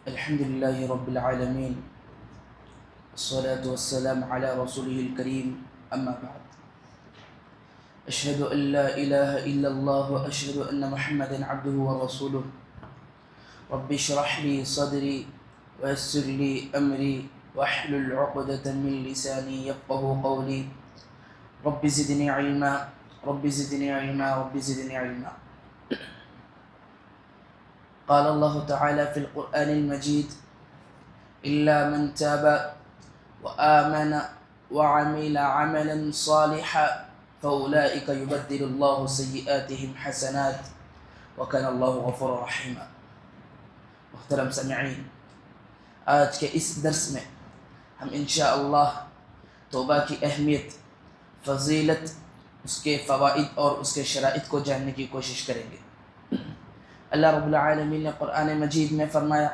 الحمد لله رب العالمين، الصلاة والسلام على رسوله الكريم، أما بعد. أشهد أن لا إله إلا الله وأشهد أن محمدا عبده ورسوله. رب اشرح لي صدري ويسر لي أمري واحلل عقدة من لساني يفقه قولي. رب زدني علما، رب زدني علما، رب زدني علما. قال الله تعالى في القرآن المجيد: إلا من تاب وآمن وعمل عملا صالحا فأولئك يبدل الله سيئاتهم حسنات وكان الله غفورا رحيما. محترم سامعین، آج کے اس درس میں ہم انشاءاللہ توبہ کی اہمیت، فضیلت، اس کے فوائد اور اس کے شرائط کو جاننے کی کوشش کریں گے۔ اللہ رب العالمین نے قرآن مجید میں فرمایا: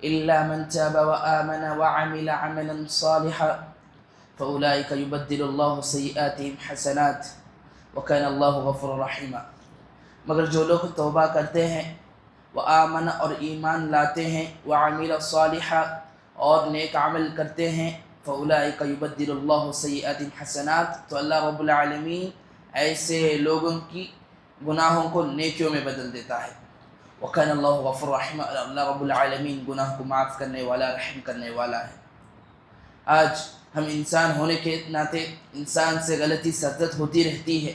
إلا من تاب وآمن وعمل عملا صالحا فأولئك يبدل الله سيئاتهم حسنات وكان الله غفورا رحيما۔ مگر جو لوگ توبہ کرتے ہیں، وآمن اور ایمان لاتے ہیں، وعمل صالحا اور نیک عمل کرتے ہیں، فأولئك يبدل الله سيئاتهم حسنات، تو اللہ رب العالمین ایسے لوگوں کی گناہوں کو نیکیوں میں بدل دیتا ہے۔ وَكَانَ اللَّهُ غَفُورًا رَحِيمًا، اللہ رب العالمین گناہ کو معاف کرنے والا، رحم کرنے والا ہے۔ آج ہم انسان ہونے کے ناطے انسان سے غلطی سرزد ہوتی رہتی ہے،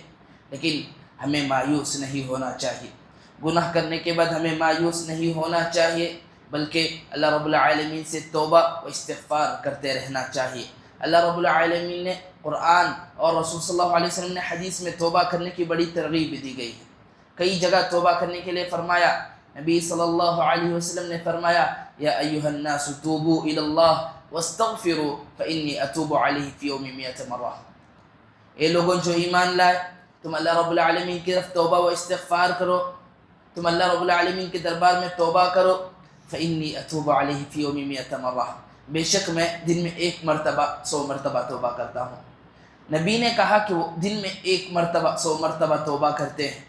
لیکن ہمیں مایوس نہیں ہونا چاہیے۔ گناہ کرنے کے بعد ہمیں مایوس نہیں ہونا چاہیے، بلکہ اللہ رب العالمین سے توبہ و استغفار کرتے رہنا چاہیے۔ اللہ رب العالمین نے قرآن اور رسول صلی اللہ علیہ وسلم نے حدیث میں توبہ کرنے کی بڑی ترغیب دی گئی ہے۔ کئی جگہ توبہ کرنے کے لیے فرمایا۔ نبی صلی اللہ علیہ وسلم نے فرمایا: یا ایھا الناس توبوا الی اللہ واستغفروا فانی اتوب علیہ فی یوم 100 مرہ۔ اے لوگوں جو ایمان لائے، تم اللہ رب العالمین کی طرف توبہ و استغفار کرو، تم اللہ رب العالمین کے دربار میں توبہ کرو۔ فانی اتوب علیہ فی یوم 100 مرہ، بے شک میں دن میں 100 مرتبہ توبہ کرتا ہوں۔ نبی نے کہا کہ وہ دن میں 100 مرتبہ توبہ کرتے ہیں۔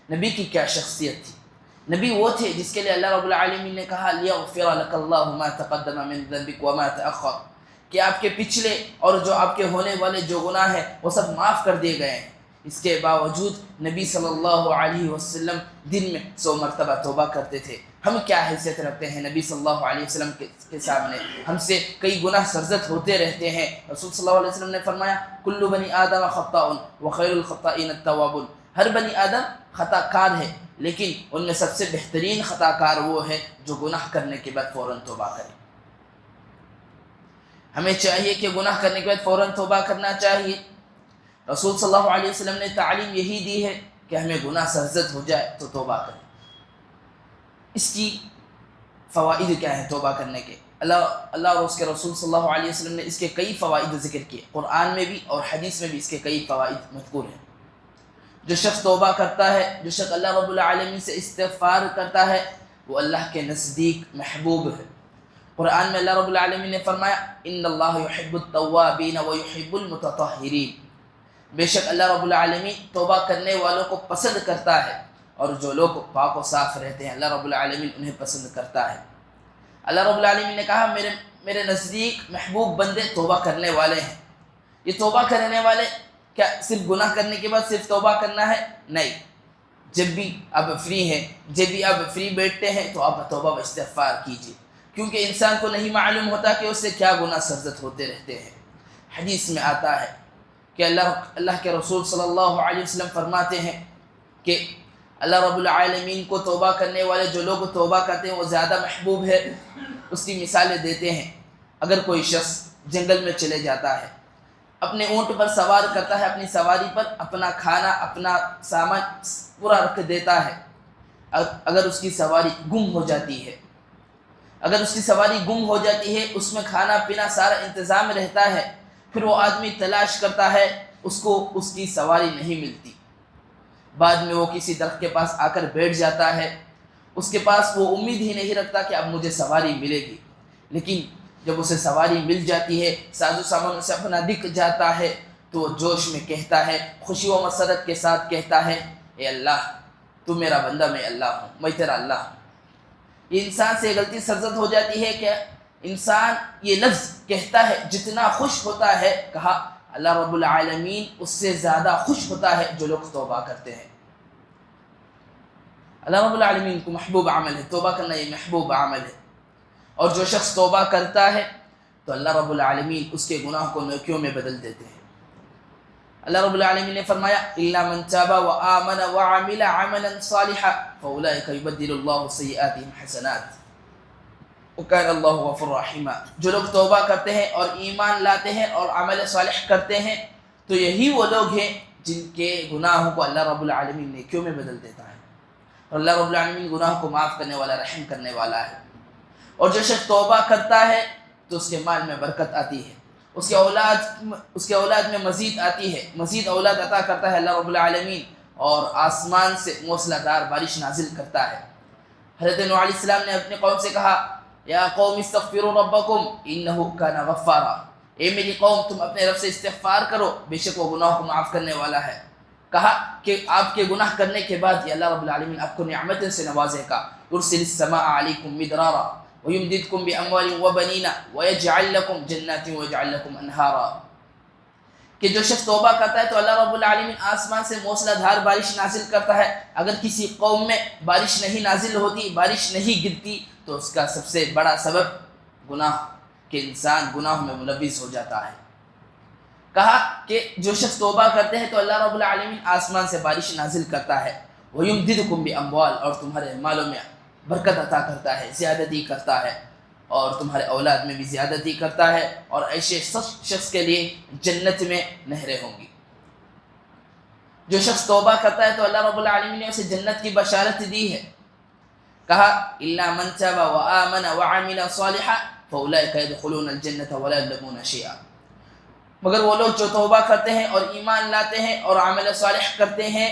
نبی کی کیا شخصیت تھی؟ نبی وہ تھے جس کے لیے اللہ رب العالمین نے کہا: لیغفر لک اللہ ما تقدم من ذنبک وما تأخر، کہ آپ کے پچھلے اور جو آپ کے ہونے والے جو گناہ ہیں وہ سب معاف کر دیے گئے ہیں۔ اس کے باوجود نبی صلی اللہ علیہ وسلم دن میں 100 مرتبہ توبہ کرتے تھے۔ ہم کیا حیثیت رکھتے ہیں نبی صلی اللہ علیہ وسلم کے سامنے؟ ہم سے کئی گناہ سرزد ہوتے رہتے ہیں۔ رسول صلی اللہ علیہ وسلم نے فرمایا: کل بنی آدم خطاء وخیر الخطائین التوابون، ہر بنی آدم خطا کار ہے، لیکن ان میں سب سے بہترین خطا کار وہ ہے جو گناہ کرنے کے بعد فوراً توبہ کرے۔ ہمیں چاہیے کہ گناہ کرنے کے بعد فوراً توبہ کرنا چاہیے۔ رسول صلی اللہ علیہ وسلم نے تعلیم یہی دی ہے کہ ہمیں گناہ سرزد ہو جائے تو توبہ کریں۔ اس کی فوائد کیا ہیں توبہ کرنے کے؟ اللہ اور اس کے رسول صلی اللہ علیہ وسلم نے اس کے کئی فوائد ذکر کیے، قرآن میں بھی اور حدیث میں بھی اس کے کئی فوائد مذکور ہیں۔ جو شخص توبہ کرتا ہے، جو شخص اللہ رب العالمین سے استغفار کرتا ہے، وہ اللہ کے نزدیک محبوب ہے۔ قرآن میں اللہ رب العالمین نے فرمایا: ان اللہ یحب التوابین ویحب المتطہرین، بے شک اللہ رب العالمین توبہ کرنے والوں کو پسند کرتا ہے، اور جو لوگ پاک و صاف رہتے ہیں اللہ رب العالمین انہیں پسند کرتا ہے۔ اللہ رب العالمین نے کہا: میرے نزدیک محبوب بندے توبہ کرنے والے ہیں۔ یہ توبہ کرنے والے کیا صرف گناہ کرنے کے بعد صرف توبہ کرنا ہے؟ نہیں، جب بھی آپ فری ہیں، جب بھی آپ فری بیٹھتے ہیں تو آپ توبہ و استغفار کیجیے، کیونکہ انسان کو نہیں معلوم ہوتا کہ اس سے کیا گناہ سرزد ہوتے رہتے ہیں۔ حدیث میں آتا ہے کہ اللہ کے رسول صلی اللہ علیہ وسلم فرماتے ہیں کہ اللہ رب العالمین کو توبہ کرنے والے جو لوگ توبہ کرتے ہیں وہ زیادہ محبوب ہے۔ اس کی مثالیں دیتے ہیں۔ اگر کوئی شخص جنگل میں چلے جاتا ہے، اپنے اونٹ پر سوار کرتا ہے، اپنی سواری پر اپنا کھانا، اپنا سامان پورا رکھ دیتا ہے، اگر اس کی سواری گم ہو جاتی ہے، اس میں کھانا پینا سارا انتظام رہتا ہے، پھر وہ آدمی تلاش کرتا ہے، اس کو اس کی سواری نہیں ملتی، بعد میں وہ کسی درخت کے پاس آ کر بیٹھ جاتا ہے، اس کے پاس وہ امید ہی نہیں رکھتا کہ اب مجھے سواری ملے گی، لیکن جب اسے سواری مل جاتی ہے، ساز و سامان اسے اپنا دکھ جاتا ہے، تو وہ جوش میں کہتا ہے، خوشی و مسرت کے ساتھ کہتا ہے: اے اللہ، تو میرا بندہ، میں اللہ ہوں، میں تیرا اللہ ہوں۔ یہ انسان سے غلطی سرزد ہو جاتی ہے کہ انسان یہ لفظ کہتا ہے جتنا خوش ہوتا ہے، کہا اللہ رب العالمین اس سے زیادہ خوش ہوتا ہے جو لوگ توبہ کرتے ہیں۔ اللہ رب العالمین کو محبوب عمل ہے، توبہ کرنا یہ محبوب عمل ہے، اور جو شخص توبہ کرتا ہے تو اللہ رب العالمین اس کے گناہ کو نیکیوں میں بدل دیتے ہیں۔ اللہ رب العالمین نے فرمایا الا من تاب وآمن وعمل عملا صالحا فاولئک یبدل اللہ سیئاتهم حسنات وکان اللہ غفور رحیما۔ جو لوگ توبہ کرتے ہیں اور ایمان لاتے ہیں اور عمل صالح کرتے ہیں تو یہی وہ لوگ ہیں جن کے گناہوں کو اللہ رب العالمین نیکیوں میں بدل دیتا ہے، اور اللہ رب العالمین گناہ کو معاف کرنے والا، رحم کرنے والا ہے۔ اور جو شخص توبہ کرتا ہے تو اس کے مال میں برکت آتی ہے، اس کے اولاد میں مزید آتی ہے، مزید اولاد عطا کرتا ہے اللہ رب العالمین، اور آسمان سے موسلا دار بارش نازل کرتا ہے۔ حضرت نوح علیہ السلام نے اپنے قوم سے کہا یا قوم استغفروا ربکم انہ کان غفارا، اے میری قوم تم اپنے رب سے استغفار کرو، بے شک وہ گناہ کو معاف کرنے والا ہے۔ کہا کہ آپ کے گناہ کرنے کے بعد یہ اللہ رب العالمین آپ کو نعمتوں سے نوازے گا، یرسل السماء علیکم مدرارا ویمددکم باموال وبنین ویجعل لکم جنات ویجعل لکم انہارا، کہ جو شخص توبہ کرتا ہے تو اللہ رب العالمین آسمان سے موسلا دھار بارش نازل کرتا ہے۔ اگر کسی قوم میں بارش نہیں نازل ہوتی، بارش نہیں گرتی، تو اس کا سب سے بڑا سبب گناہ، کہ انسان گناہ میں ملوث ہو جاتا ہے۔ کہا کہ جو شخص توبہ کرتے ہیں تو اللہ رب العالمین آسمان سے بارش نازل کرتا ہے، وَيُمْدِدُكُمْ بِأَمْوَالٍ، اور تمہارے مالوں میں برکت عطا کرتا ہے، زیادتی کرتا ہے، اور تمہارے اولاد میں بھی زیادتی کرتا ہے، اور ایسے شخص کے لیے جنت میں نہریں ہوں گی۔ جو شخص توبہ کرتا ہے تو اللہ رب العالمین نے اسے جنت کی بشارت دی ہے۔ کہا الا من تاب وآمن وعمل صالحا فاولئک يدخلون الجنة ولا يظلمون شيئا، مگر وہ لوگ جو توبہ کرتے ہیں اور ایمان لاتے ہیں اور عمل صالح کرتے ہیں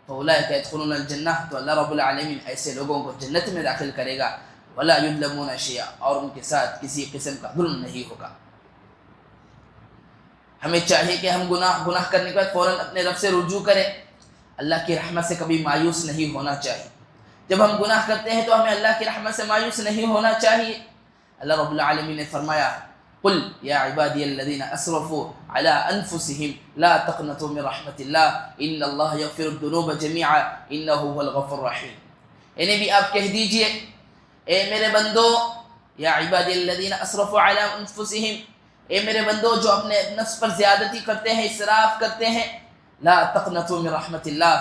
فاولئک يدخلون الجنة، تو اللہ رب العالمین ایسے لوگوں کو جنت میں داخل کرے گا، ولا يظلمون شيئا، اور ان کے ساتھ کسی قسم کا ظلم نہیں ہوگا۔ ہمیں چاہیے کہ ہم گناہ کرنے کے بعد فوراً اپنے رب سے رجوع کریں، اللہ کی رحمت سے کبھی مایوس نہیں ہونا چاہیے۔ جب ہم گناہ کرتے ہیں تو ہمیں اللہ کی رحمت سے مایوس نہیں ہونا چاہیے۔ اللہ رب العالمین نے فرمایا قل یا عبادی الذین اسرفوا علی انفسہم لا تقنطوا من رحمت اللہ ان اللہ یغفر الذنوب جميعا انہ هو الغفور الرحیم، یعنی بھی آپ کہہ دیجئے اے میرے بندو، یا عبادی الذین اسرفوا علی انفسہم، اے میرے بندو جو اپنے نفس پر زیادتی کرتے ہیں، اسراف کرتے ہیں، لا تقنطوا من رحمت اللہ،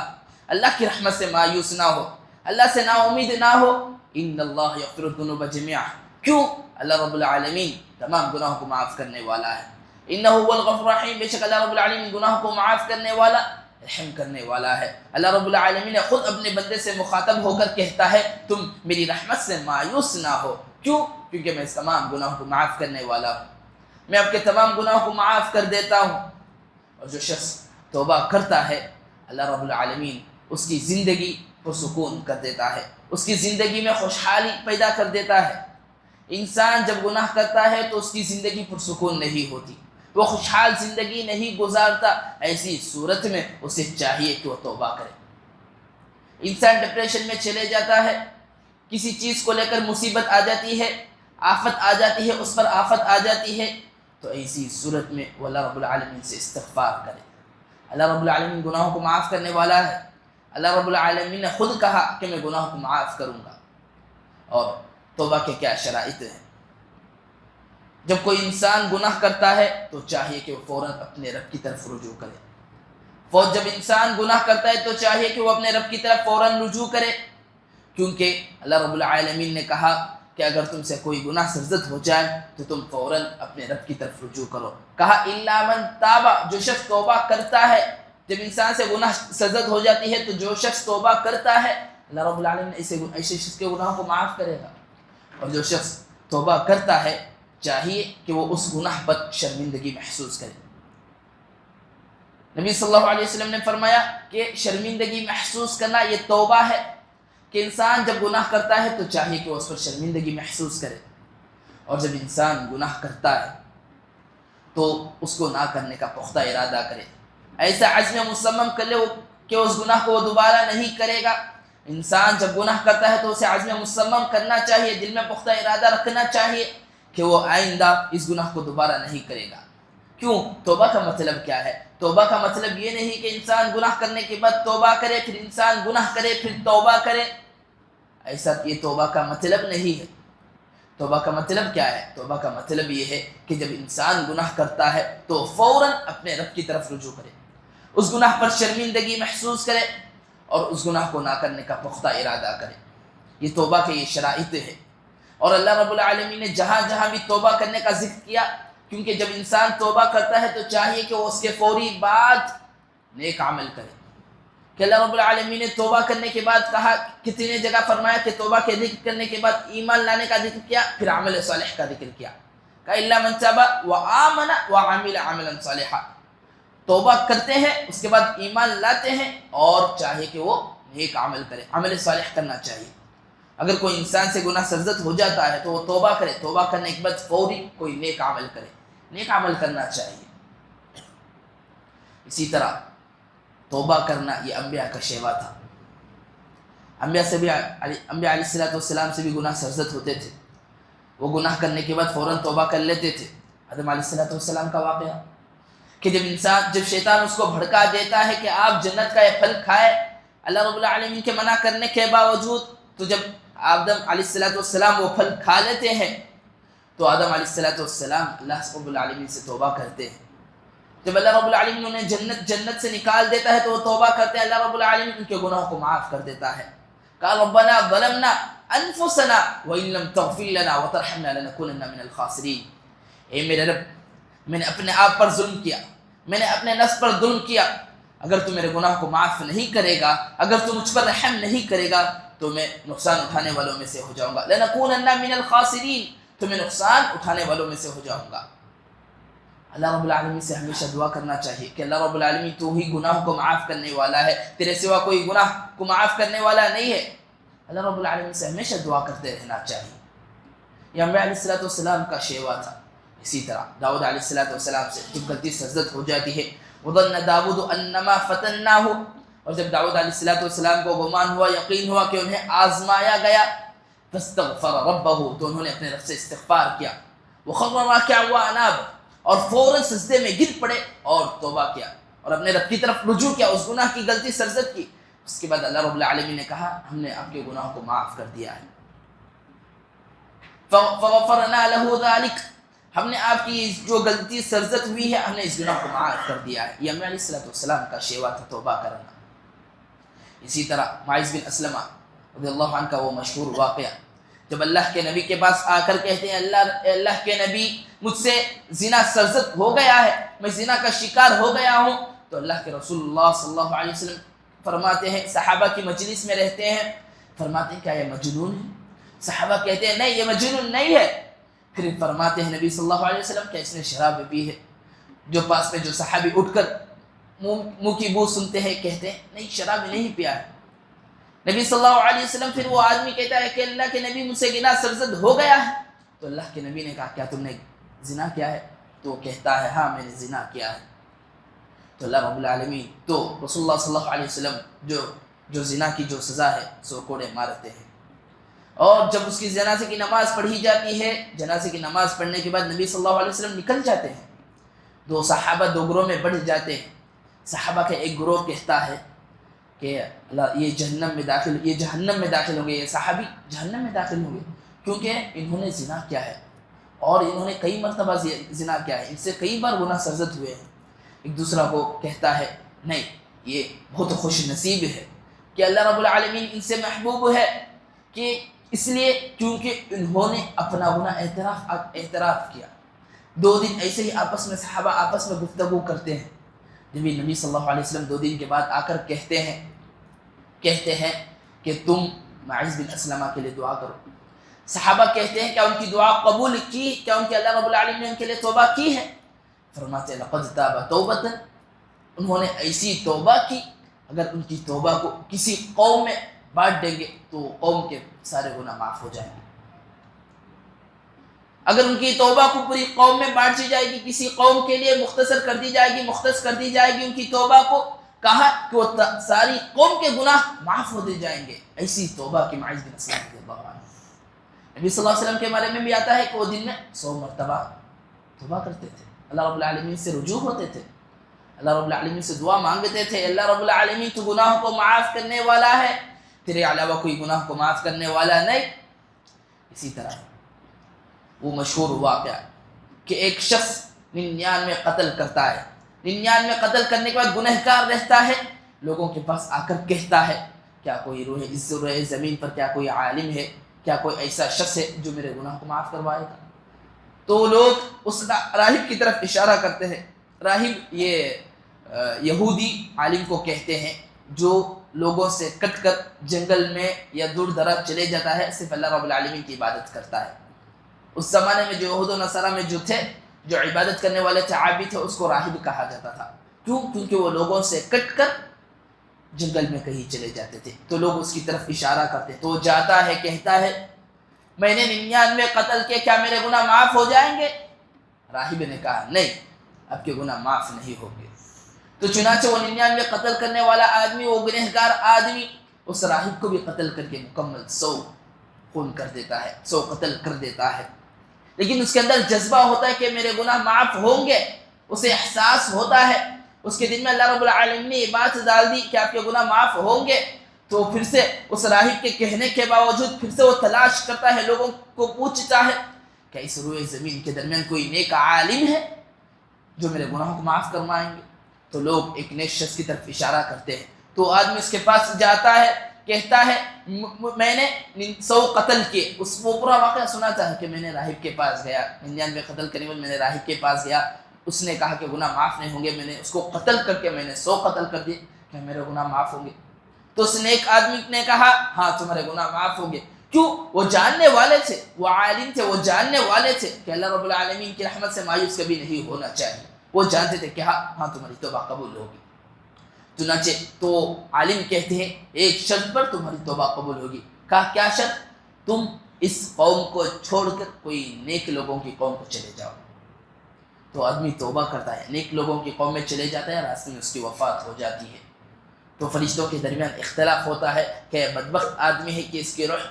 اللہ کی رحمت سے مایوس نہ ہو، اللہ سے نا امید نہ ہو، ان اللہ یغفر الذنوب جميعا، کیوں؟ اللہ رب العالمین تمام گناہوں کو معاف کرنے والا ہے، انہ هو الغفور الرحیم، بے شک اللہ رب العالمین گناہوں کو معاف کرنے والا، رحم کرنے والا ہے۔ اللہ رب العالمین نے خود اپنے بندے سے مخاطب ہو کر کہتا ہے تم میری رحمت سے مایوس نہ ہو، کیوں؟ کیونکہ میں اس تمام گناہوں کو معاف کرنے والا ہوں، میں آپ کے تمام گناہوں کو معاف کر دیتا ہوں۔ اور جو شخص توبہ کرتا ہے اللہ رب العالمین اس کی زندگی پرسکون کر دیتا ہے، اس کی زندگی میں خوشحالی پیدا کر دیتا ہے۔ انسان جب گناہ کرتا ہے تو اس کی زندگی پرسکون نہیں ہوتی، وہ خوشحال زندگی نہیں گزارتا، ایسی صورت میں اسے چاہیے کہ وہ توبہ کرے۔ انسان ڈپریشن میں چلے جاتا ہے، کسی چیز کو لے کر مصیبت آ جاتی ہے، آفت آ جاتی ہے، اس پر آفت آ جاتی ہے، تو ایسی صورت میں وہ اللہ رب العالمین سے استغفار کرے۔ اللہ رب العالمین گناہوں کو معاف کرنے والا ہے، اللہ رب العالمین نے خود کہا کہ میں گناہوں کو معاف کروں گا۔ اور توبہ کے کیا شرائط ہیں؟ جب کوئی انسان گناہ کرتا ہے تو چاہیے کہ وہ فوراً اپنے رب کی طرف رجوع کرے۔ جب انسان گناہ کرتا ہے تو چاہیے کہ وہ اپنے رب کی طرف فوراً رجوع کرے، کیونکہ اللہ رب العالمین نے کہا کہ اگر تم سے کوئی گناہ سرزد ہو جائے تو تم فوراً اپنے رب کی طرف رجوع کرو۔ کہا الا من تاب، جو شخص توبہ کرتا ہے، جب انسان سے گناہ سرزد ہو جاتی ہے تو جو شخص توبہ کرتا ہے اللہ رب العالمین ایسے شخص کے گناہوں کو معاف کرے گا۔ اور جو شخص توبہ کرتا ہے چاہیے کہ وہ اس گناہ پر شرمندگی محسوس کرے۔ نبی صلی اللہ علیہ وسلم نے فرمایا کہ شرمندگی محسوس کرنا یہ توبہ ہے، کہ انسان جب گناہ کرتا ہے تو چاہیے کہ وہ اس پر شرمندگی محسوس کرے، اور جب انسان گناہ کرتا ہے تو اس کو نہ کرنے کا پختہ ارادہ کرے، ایسا عزم مصمم کر لے کہ اس گناہ کو وہ دوبارہ نہیں کرے گا۔ انسان جب گناہ کرتا ہے تو اسے عزم مصمم کرنا چاہیے، دل میں پختہ ارادہ رکھنا چاہیے کہ وہ آئندہ اس گناہ کو دوبارہ نہیں کرے گا۔ کیوں؟ توبہ کا مطلب کیا ہے؟ توبہ کا مطلب یہ نہیں کہ انسان گناہ کرنے کے بعد توبہ کرے، پھر انسان گناہ کرے پھر توبہ کرے، ایسا یہ توبہ کا مطلب نہیں ہے۔ توبہ کا مطلب کیا ہے؟ توبہ کا مطلب یہ ہے کہ جب انسان گناہ کرتا ہے تو فوراً اپنے رب کی طرف رجوع کرے، اس گناہ پر شرمندگی محسوس کرے اور اس گناہ کو نہ کرنے کا پختہ ارادہ کرے۔ یہ توبہ کے یہ شرائط ہے۔ اور اللہ رب العالمین نے جہاں جہاں بھی توبہ کرنے کا ذکر کیا، کیونکہ جب انسان توبہ کرتا ہے تو چاہیے کہ وہ اس کے فوری بعد نیک عمل کرے۔ کہ اللہ رب العالمین نے توبہ کرنے کے بعد کہا، کتنے جگہ فرمایا کہ توبہ کے ذکر کرنے کے بعد ایمان لانے کا ذکر کیا، پھر عمل صالح کا ذکر کیا، کہ الا من تاب وآمن وعمل عملا صالحا۔ توبہ کرتے ہیں، اس کے بعد ایمان لاتے ہیں اور چاہیے کہ وہ نیک عمل کرے، عمل صالح کرنا چاہیے۔ اگر کوئی انسان سے گناہ سرزد ہو جاتا ہے تو وہ توبہ کرے، توبہ کرنے کے بعد فوری کوئی نیک عمل کرے، نیک عمل کرنا چاہیے۔ اسی طرح توبہ کرنا یہ انبیاء کا شیوا تھا۔ انبیاء علیہ السلام سے بھی گناہ سرزد ہوتے تھے، وہ گناہ کرنے کے بعد فوراً توبہ کر لیتے تھے۔ آدم علیہ السلام کا واقعہ کہ جب شیطان اس کو بھڑکا دیتا ہے کہ آپ جنت کا یہ پھل کھائے، اللہ رب العالمین کے منع کرنے کے باوجود، تو جب آدم علیہ السلام وہ پھل کھا لیتے ہیں تو آدم علیہ السلام اللہ رب العالمین سے توبہ کرتے ہیں۔ جب اللہ رب العالمین انہیں جنت سے نکال دیتا ہے تو وہ توبہ کرتے ہیں، اللہ رب العالمین ان کے گناہوں کو معاف کر دیتا ہے۔ قال ربنا ظلمنا انفسنا وان لم تغفر لنا وترحمنا لنكونن من الخاسرین۔ اے میرے رب، میں نے اپنے آپ پر ظلم کیا، میں نے اپنے نفس پر ظلم کیا، اگر تو میرے گناہ کو معاف نہیں کرے گا، اگر تو مجھ پر رحم نہیں کرے گا تو میں نقصان اٹھانے والوں میں سے ہو جاؤں گا، لنكونن من الخاسرین، تو میں نقصان اٹھانے والوں میں سے ہو جاؤں گا۔ اللہ رب العالمین سے ہمیشہ دعا کرنا چاہیے کہ اللہ رب العالمین تو ہی گناہ کو معاف کرنے والا ہے، تیرے سوا کوئی گناہ کو معاف کرنے والا نہیں ہے۔ اللہ رب العالمین سے ہمیشہ دعا کرتے رہنا چاہیے۔ یہ انبیاء علیہ السلام کا شیوا تھا۔ اسی طرح داؤد علیہ السلام سے جب غلطی سرزد ہو جاتی ہے، وَظَنَّ داؤد أَنَّمَا فَتَنَّاهُ، اور جب داؤد علیہ السلام کو گمان ہوا، یقین ہوا کہ انہیں آزمایا گیا، فَاسْتَغْفَرَ رَبَّهُ، تو انہوں نے اپنے رب سے استغفار کیا، وَخَرَّ رَاكِعًا وَأَنَابَ، اور فوراً سجدے میں گر پڑے اور توبہ کیا اور اپنے رب کی طرف رجوع کیا، اس گناہ کی غلطی سرزد کی۔ اس کے بعد اللہ رب العالمین نے کہا ہم نے آپ کے گناہوں کو معاف کر دیا ہے، فَغَفَرْنَا لَهُ ذَلِكَ، ہم نے آپ کی جو غلطی سرزد ہوئی ہے ہم نے اس گناہ کو معاف کر دیا ہے۔ یہ انبیاء علیہ السلام کا شیوا تھا توبہ کرنا۔ اسی طرح معاذ بن اسلمہ رضی اللہ عنہ کا وہ مشہور واقعہ، جب اللہ کے نبی کے پاس آ کر کہتے ہیں اللہ کے نبی مجھ سے زنا سرزد ہو گیا ہے، میں زنا کا شکار ہو گیا ہوں، تو اللہ کے رسول اللہ صلی اللہ علیہ وسلم فرماتے ہیں، صحابہ کی مجلس میں رہتے ہیں، فرماتے ہیں کیا یہ مجنون ہے؟ صحابہ کہتے ہیں نہیں یہ مجنون نہیں ہے۔ پھر فرماتے ہیں نبی صلی اللہ علیہ وسلم کیا اس نے شراب پی ہے؟ جو پاس میں جو صحابی اٹھ کر منہ کی بو سنتے ہیں کہتے ہیں نہیں شراب نہیں پیا ہے۔ نبی صلی اللہ علیہ وسلم پھر وہ آدمی کہتا ہے کہ اللہ کے نبی مجھ سے گناہ سرزد ہو گیا ہے، تو اللہ کے نبی نے کہا کیا تم نے زنا کیا ہے؟ تو وہ کہتا ہے ہاں میں نے زنا کیا ہے۔ تو اللہ رب العالمین تو رسول اللہ صلی اللہ علیہ وسلم جو زنا کی جو سزا ہے سو کوڑے مارتے ہیں، اور جب اس کی جنازے کی نماز پڑھی جاتی ہے، جنازے کی نماز پڑھنے کے بعد نبی صلی اللہ علیہ وسلم نکل جاتے ہیں، دو صحابہ دو گروہ میں بڑھ جاتے ہیں۔ صحابہ کا ایک گروہ کہتا ہے کہ اللہ یہ جہنم میں داخل ہوں گے، یہ صحابی جہنم میں داخل ہوں گے کیونکہ انہوں نے زنا کیا ہے اور انہوں نے کئی مرتبہ زنا کیا ہے، ان سے کئی بار گناہ سرزد ہوئے ہیں۔ ایک دوسرا کو کہتا ہے نہیں یہ بہت خوش نصیب ہے کہ اللہ رب العالمین ان سے محبوب ہے، کہ اس لیے کیونکہ انہوں نے اپنا گناہ اعتراف کیا۔ 2 دن ایسے ہی آپس میں صحابہ آپس میں گفتگو کرتے ہیں، جب نبی صلی اللہ علیہ وسلم 2 دن کے بعد آ کر کہتے ہیں کہ تم معاذ بن اسلمہ کے لیے دعا کرو۔ صحابہ کہتے ہیں کیا ان کی دعا قبول کی؟ کیا ان کے اللہ رب العالمین نے ان کے لیے توبہ کی ہے؟ فرماتے ہیں لقد تاب توبۃ، انہوں نے ایسی توبہ کی اگر ان کی توبہ کو کسی قوم میں بانٹ دیں گے تو قوم کے سارے گناہ معاف ہو جائیں گے۔ اگر ان کی توبہ کو پوری قوم میں بانٹ دی جائے گی، کسی قوم کے لیے مختص کر دی جائے گی ان کی توبہ کو، کہا کہ وہ ساری قوم کے گناہ معاف ہوتے جائیں گے. ایسی توبہ کی معاذ بن اسلم رضی اللہ عنہ. نبی صلی اللہ علیہ وسلم کے بارے میں بھی آتا ہے کہ وہ دن میں 100 مرتبہ توبہ کرتے تھے, اللہ رب العالمین سے رجوع ہوتے تھے, اللہ رب العالمین سے دعا مانگتے تھے, اللہ رب العالمین تو گناہوں کو معاف کرنے والا ہے, تیرے علاوہ کوئی گناہ کو معاف کرنے والا نہیں. اسی طرح وہ مشہور واقعہ کہ ایک شخص 99 قتل کرتا ہے, 99 قتل کرنے کے بعد گنہگار رہتا ہے, لوگوں کے پاس آ کر کہتا ہے کیا کوئی اس روئے زمین پر کیا کوئی عالم ہے, کیا کوئی ایسا شخص ہے جو میرے گناہ کو معاف کروائے گا. تو لوگ اس راہب کی طرف اشارہ کرتے ہیں. راہب یہ یہودی عالم کو کہتے ہیں جو لوگوں سے کٹ کر جنگل میں یا دور دراز چلے جاتا ہے, صرف اللہ رب العالمین کی عبادت کرتا ہے. اس زمانے میں جو یہود و نصارہ میں جو تھے, جو عبادت کرنے والے تھے, عابد تھے, اس کو راہب کہا جاتا تھا. کیوں؟ کیونکہ وہ لوگوں سے کٹ کر جنگل میں کہیں چلے جاتے تھے. تو لوگ اس کی طرف اشارہ کرتے, تو وہ جاتا ہے, کہتا ہے میں نے 99 قتل کیے, کیا میرے گناہ معاف ہو جائیں گے؟ راہب نے کہا نہیں, اب کے گناہ معاف نہیں ہوں گے. تو چنانچہ وہ 99 قتل کرنے والا آدمی, وہ گنہگار آدمی, اس راہب کو بھی قتل کر کے مکمل 100 خون کر دیتا ہے, 100 قتل کر دیتا ہے. لیکن اس کے اندر جذبہ ہوتا ہے کہ میرے گناہ معاف ہوں گے, اسے احساس ہوتا ہے. اس کے دل میں اللہ رب العالمین نے یہ بات ڈال دی کہ آپ کے گناہ معاف ہوں گے. تو پھر سے اس راہب کے کہنے کے باوجود پھر سے وہ تلاش کرتا ہے, لوگوں کو پوچھتا ہے کہ اس روئے زمین کے درمیان کوئی نیک عالم ہے جو میرے گناہوں کو معاف کروائیں گے. تو لوگ ایک نیک شخص کی طرف اشارہ کرتے ہیں. تو آدمی اس کے پاس جاتا ہے, کہتا ہے میں نے 100 قتل کیے. اس وہ پورا واقعہ سناتا ہے کہ میں نے راہب کے پاس گیا, 99 قتل کرنے میں نے راہب کے پاس گیا, اس نے کہا کہ گناہ معاف نہیں ہوں گے, میں نے اس کو قتل کر کے میں نے 100 قتل کر دیے, کہ میرے گناہ معاف ہوں گے. تو اس نیک آدمی نے کہا ہاں تمہارے گناہ معاف ہوں گے. کیوں؟ وہ جاننے والے تھے, وہ عالم تھے, وہ جاننے والے تھے کہ اللہ رب العالمین کی رحمت سے مایوس کبھی نہیں ہونا چاہیے. وہ جانتے تھے کہ ہاں تمہاری توبہ قبول ہوگی. چنانچہ تو عالم کہتے ہیں ایک شرط پر تمہاری توبہ قبول ہوگی. کہا کیا شرط؟ تم اس قوم کو چھوڑ کر کوئی نیک لوگوں کی قوم کو چلے جاؤ. تو آدمی توبہ کرتا ہے, نیک لوگوں کی قوم میں چلے جاتا ہے, راستے میں اس کی وفات ہو جاتی ہے. تو فرشتوں کے درمیان اختلاف ہوتا ہے کہ بدبخت آدمی ہے کہ اس کی روح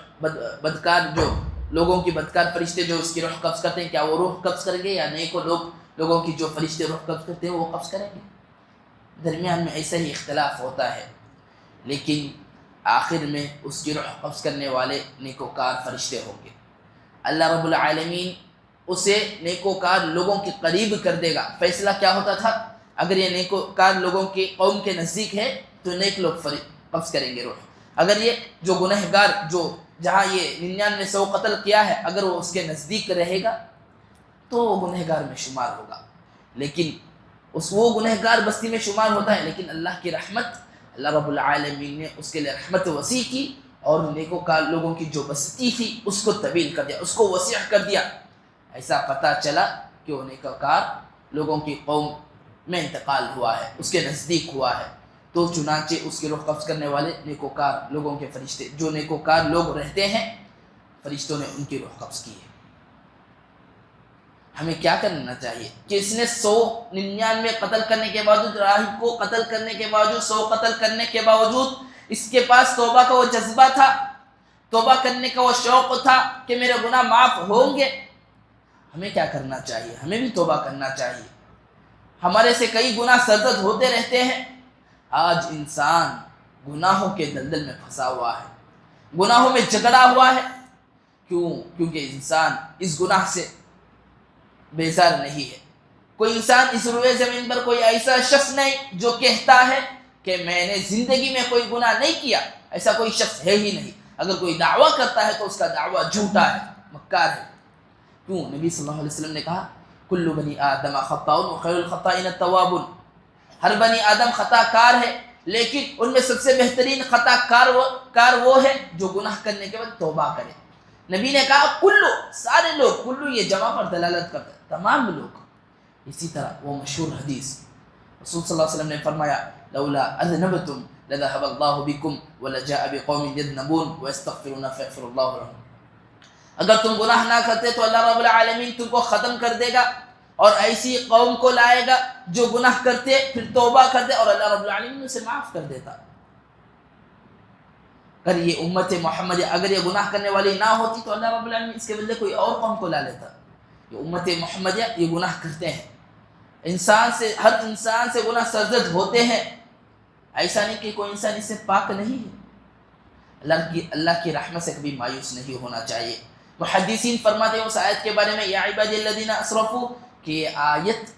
بدکار, جو لوگوں کی بدکار فرشتے جو اس کی روح قبض کرتے ہیں, کیا وہ روح قبض کریں گے, یا نیک لوگوں کی جو فرشتے روح قبض کرتے ہیں وہ قبض کریں گے. درمیان میں ایسا ہی اختلاف ہوتا ہے. لیکن آخر میں اس کی روح قبض کرنے والے نیکوکار فرشتے ہوں گے. اللہ رب العالمین اسے نیکوکار لوگوں کے قریب کر دے گا. فیصلہ کیا ہوتا تھا, اگر یہ نیکوکار لوگوں کی قوم کے نزدیک ہے تو نیک لوگ قبض کریں گے روح. اگر یہ جو گنہگار جو جہاں یہ 99 قتل کیا ہے, اگر وہ اس کے نزدیک رہے گا تو وہ گنہگار میں شمار ہوگا. لیکن وہ گنہگار بستی میں شمار ہوتا ہے, لیکن اللہ کی رحمت, اللہ رب العالمین نے اس کے لیے رحمت وسیع کی, اور نیکوکار لوگوں کی جو بستی تھی اس کو طویل کر دیا, اس کو وسیع کر دیا. ایسا پتہ چلا کہ وہ نیکوکار لوگوں کی قوم میں انتقال ہوا ہے, اس کے نزدیک ہوا ہے. تو چنانچہ اس کی روح قبض کرنے والے نیکوکار لوگوں کے فرشتے, جو نیکوکار لوگ رہتے ہیں, فرشتوں نے ان کی روح قبض کی ہے. ہمیں کیا کرنا چاہیے کہ اس نے 199 قتل کرنے کے باوجود, راہب کو قتل کرنے کے باوجود, 100 قتل کرنے کے باوجود اس کے پاس توبہ کا وہ جذبہ تھا, توبہ کرنے کا وہ شوق تھا کہ میرے گناہ معاف ہوں گے. ہمیں کیا کرنا چاہیے؟ ہمیں بھی توبہ کرنا چاہیے. ہمارے سے کئی گناہ سرزد ہوتے رہتے ہیں. آج انسان گناہوں کے دلدل میں پھنسا ہوا ہے, گناہوں میں جکڑا ہوا ہے. کیوں؟ کیونکہ انسان اس گناہ سے بیزار نہیں ہے. کوئی انسان اس روئے زمین پر کوئی ایسا شخص نہیں جو کہتا ہے کہ میں نے زندگی میں کوئی گناہ نہیں کیا. ایسا کوئی شخص ہے ہی نہیں. اگر کوئی دعویٰ کرتا ہے تو اس کا دعویٰ جھوٹا ہے, مکار ہے. کیوں؟ نبی صلی اللہ علیہ وسلم نے کہا کل بنی آدم خطاء وخیر الخطائین التوابون. ہر بنی آدم خطا کار ہے, لیکن ان میں سب سے بہترین خطا کار وہ ہے جو گناہ کرنے کے بعد توبہ کرے. نبی نے کہا کلو, سارے لوگ, کلو یہ جمع پر دلالت کرتا ہے, تمام لوگ. اسی طرح وہ مشہور حدیث, رسول صلی اللہ علیہ وسلم نے فرمایا لولا اذنبتم لذهب الله بكم ولجاء بقوم يذنبون ويستغفرون فيغفر الله لهم. اگر تم گناہ نہ کرتے تو اللہ رب العالمین تم کو ختم کر دے گا, اور ایسی قوم کو لائے گا جو گناہ کرتے پھر توبہ کرتے اور اللہ رب العالمین اسے معاف کر دیتا۔ اگر یہ امت محمد اگر یہ گناہ کرنے والی نہ ہوتی تو اللہ رب العالمین اس کے بدلے کوئی اور قوم کو لا لیتا۔ یہ امت محمدیہ یہ گناہ کرتے ہیں، ہر انسان سے گناہ سرزد ہوتے ہیں، ایسا نہیں کہ کوئی انسان اس سے پاک نہیں ہے۔ اللہ کی رحمت سے کبھی مایوس نہیں ہونا چاہیے۔ محدثین فرماتے ہیں اس آیت کے بارے میں، یا عبادی الذین اسرفوا، کہ یہ آیت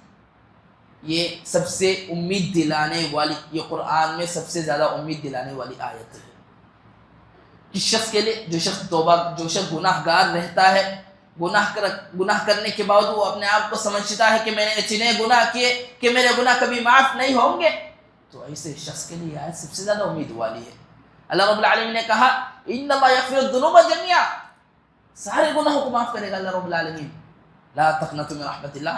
یہ سب سے امید دلانے والی، یہ قرآن میں سب سے زیادہ امید دلانے والی آیت ہے۔ کس شخص کے لیے؟ جو شخص گناہ گار رہتا ہے، گناہ کرنے کے بعد وہ اپنے آپ کو سمجھتا ہے کہ میں نے اتنے گناہ کیے کہ میرے گناہ کبھی معاف نہیں ہوں گے، تو ایسے شخص کے لیے یہ آیت سب سے زیادہ امید والی ہے۔ اللہ رب العالمین نے کہا ان اللہ یغفر الذنوب جميعا، سارے گناہوں کو معاف کرے گا اللہ رب العالمین۔ لا تقنطوا من رحمت اللہ،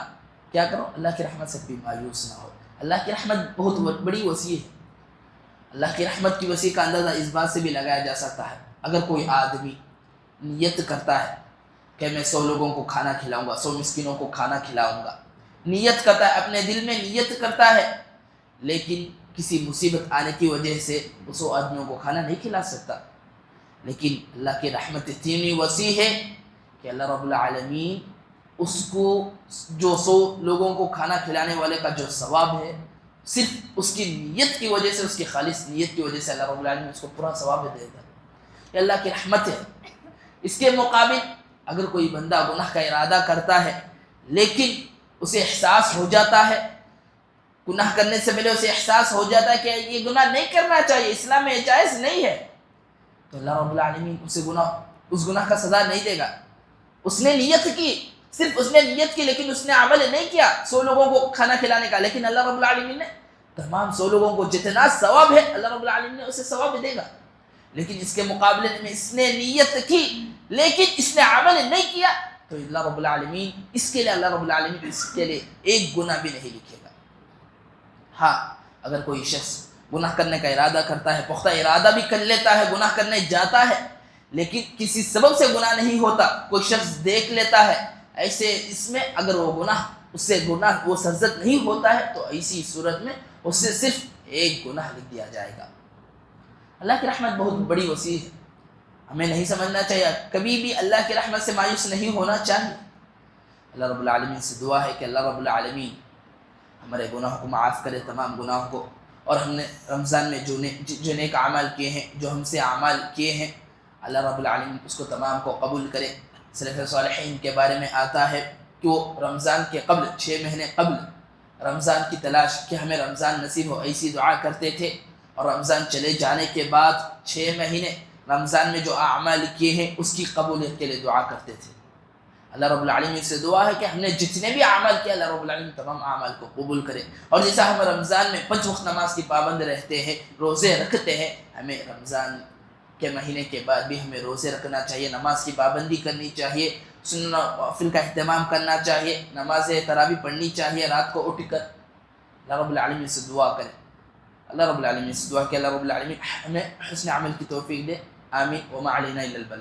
کیا کرو؟ اللہ کی رحمت سے کبھی مایوس نہ ہو۔ اللہ کی رحمت بہت بڑی وسیع ہے۔ اللہ کی رحمت کی وسیع کا اندازہ اس بات سے بھی لگایا جا سکتا ہے، اگر کوئی آدمی نیت کرتا ہے کہ میں 100 لوگوں کو کھانا کھلاؤں گا، 100 مسکینوں کو کھانا کھلاؤں گا، نیت کرتا ہے، اپنے دل میں نیت کرتا ہے، لیکن کسی مصیبت آنے کی وجہ سے وہ 100 آدمیوں کو کھانا نہیں کھلا سکتا، لیکن اللہ کی رحمت اتنی وسیع ہے کہ اللہ رب العالمین اس کو جو 100 لوگوں کو کھانا کھلانے والے کا جو ثواب ہے، صرف اس کی نیت کی وجہ سے، اس کی خالص نیت کی وجہ سے اللہ رب العالمین اس کو پورا ثواب دے گا۔ یہ اللہ کی رحمت ہے۔ اس کے مقابل اگر کوئی بندہ گناہ کا ارادہ کرتا ہے لیکن اسے احساس ہو جاتا ہے، گناہ کرنے سے پہلے اسے احساس ہو جاتا ہے کہ یہ گناہ نہیں کرنا چاہیے، اسلام میں جائز نہیں ہے، تو اللہ رب العالمین اس گناہ کا سزا نہیں دے گا۔ اس نے نیت کی، صرف اس نے نیت کی لیکن اس نے عمل نہیں کیا 100 لوگوں کو کھانا کھلانے کا، لیکن اللہ رب العالمین نے تمام 100 لوگوں کو جتنا ثواب ہے اللہ رب العالمین نے اسے ثواب دے گا۔ لیکن اس کے مقابلے میں اس نے نیت کی لیکن اس نے عمل نہیں کیا، تو اللہ رب العالمین اس کے لیے ایک گناہ بھی نہیں لکھے گا۔ ہاں، اگر کوئی شخص گناہ کرنے کا ارادہ کرتا ہے، پختہ ارادہ بھی کر لیتا ہے، گناہ کرنے جاتا ہے، لیکن کسی سبب سے گناہ نہیں ہوتا، کوئی شخص دیکھ لیتا ہے، ایسے اس میں اگر اس سے گناہ وہ سرزد نہیں ہوتا ہے تو ایسی صورت میں اس سے صرف ایک گناہ لکھ دیا جائے گا۔ اللہ کی رحمت بہت بڑی وسیع ہے، ہمیں نہیں سمجھنا چاہیے، کبھی بھی اللہ کی رحمت سے مایوس نہیں ہونا چاہیے۔ اللہ رب العالمین سے دعا ہے کہ اللہ رب العالمین ہمارے گناہوں کو معاف کرے، تمام گناہوں کو، اور ہم نے رمضان میں جو نیک اعمال کیے ہیں، جو ہم سے اعمال کیے ہیں، اللہ رب العالمین اس کو تمام کو قبول کرے۔ سلف صالحین کے بارے میں آتا ہے کہ وہ رمضان کے قبل 6 مہینے قبل رمضان کی تلاش کہ ہمیں رمضان نصیب ہو، ایسی دعا کرتے تھے، اور رمضان چلے جانے کے بعد 6 مہینے رمضان میں جو اعمال کیے ہیں اس کی قبولیت کے لیے دعا کرتے تھے۔ اللہ رب العالمین سے دعا ہے کہ ہم نے جتنے بھی اعمال کیا اللہ رب العالمین تمام اعمال کو قبول کرے، اور جیسا ہم رمضان میں 5 وقت نماز کی پابند رہتے ہیں، روزے رکھتے ہیں، ہمیں رمضان کے مہینے کے بعد بھی ہمیں روزے رکھنا چاہیے، نماز کی پابندی کرنی چاہیے، سنن و نوافل کا اہتمام کرنا چاہیے، نماز تراویح پڑھنی چاہیے رات کو اٹھ کر۔ اللہ رب العالمین سے دعا کریں، اللہ رب العالمین سے دعا کہ اللہ رب العالمین ہمیں حسن عمل کی توفیق دے، آمین۔ وما علینا الا البلاغ۔